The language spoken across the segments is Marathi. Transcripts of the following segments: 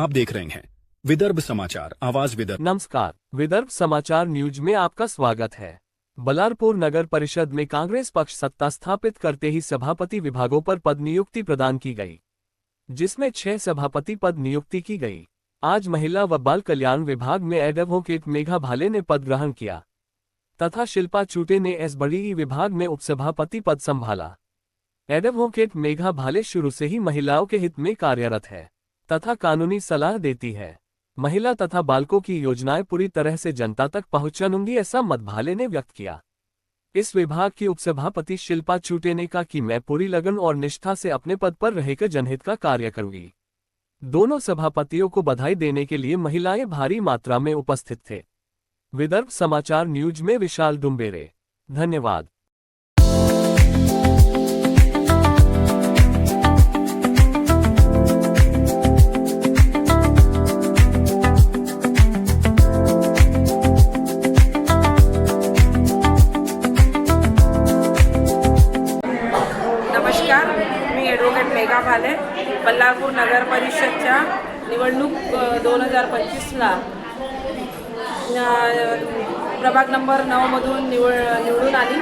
आप देख रहे हैं विदर्भ समाचार, आवाज विदर्भ। नमस्कार, विदर्भ समाचार न्यूज में आपका स्वागत है। बल्लारपुर नगर परिषद में कांग्रेस पक्ष सत्ता स्थापित करते ही सभापति विभागों पर पद नियुक्ति प्रदान की गई, जिसमें 6 सभापति पद नियुक्ति की गई। आज महिला व बाल कल्याण विभाग में एडवोकेट मेघा भाले ने पद ग्रहण किया तथा शिल्पा चूटे ने एसबीई विभाग में उपसभापति पद संभाला। एडवोकेट मेघा भाले शुरू से ही महिलाओं के हित में कार्यरत है तथा कानूनी सलाह देती है। महिला तथा बालकों की योजनाएं पूरी तरह से जनता तक पहुंचाऊंगी, ऐसा मत भाले ने व्यक्त किया। इस विभाग की उपसभापति शिल्पा चूटे ने कहा कि मैं पूरी लगन और निष्ठा से अपने पद पर रहकर जनहित का कार्य करूंगी। दोनों सभापतियों को बधाई देने के लिए महिलाएं भारी मात्रा में उपस्थित थे। विदर्भ समाचार न्यूज में विशाल डुम्बेरे। धन्यवाद। नमस्कार, मी ॲडव्होकेट मेघा भाले बल्लारपूर नगर परिषदच्या निवडणूक 2025ला प्रभाग नंबर 9 मधून निवडून आली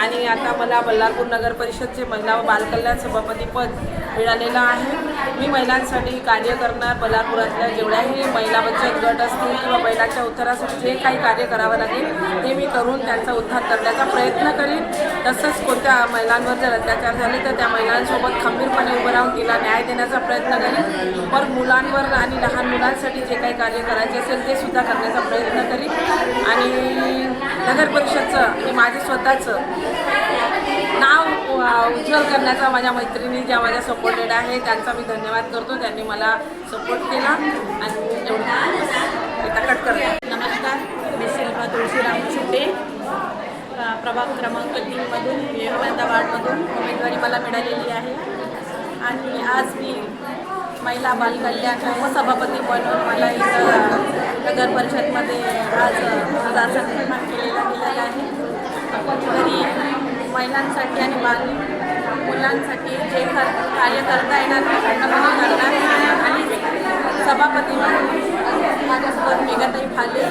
आणि आता मला बल्लारपूर नगर परिषदचे महिला व बालकल्याण सभापती पद मिळालेलं आहे। मी महिलांसाठी कार्य करणार। बल्लारपुरातल्या जेवढ्याही महिला बचत गट असतील किंवा महिलांच्या उद्धारासाठी जे काही कार्य करावं लागेल ते मी करून त्यांचा उद्धार करण्याचा प्रयत्न करेन। तसंच कोणत्या महिलांवर जर अत्याचार झाले तर त्या महिलांसोबत खंबीरपणे उभं राहून तिला न्याय देण्याचा प्रयत्न करेन। पण मुलांवर आणि लहान मुलांसाठी जे काही कार्य करायचे असेल ते सुद्धा करण्याचा प्रयत्न करेन। आणि नगर परिषदचं आणि माझं स्वतःचं नाव उज्ज्वल करण्याचा माझ्या मैत्रिणी ज्या माझ्या सपोर्टेड आहे त्यांचा मी धन्यवाद करतो। त्यांनी मला सपोर्ट केला आणि एवढं कट करते। नमस्कार, मी शिल्पा तुळशीराम चुटे, प्रभाग क्रमांक 3 मधून विवेकानंद वार्डमधून उमेदवारी मला मिळालेली आहे आणि आज मी महिला बालकल्याण उपसभापती बनवून मला इथं नगर परिषदमध्ये आज माझा सन्मान केलेला गेलेला आहे। तरी महिलांसाठी आणि मुलांसाठी जे कार्य करता येणार पूर्णपणे करणार आणि सभापती म्हणून माझ्यासोबत मेघाताई भाले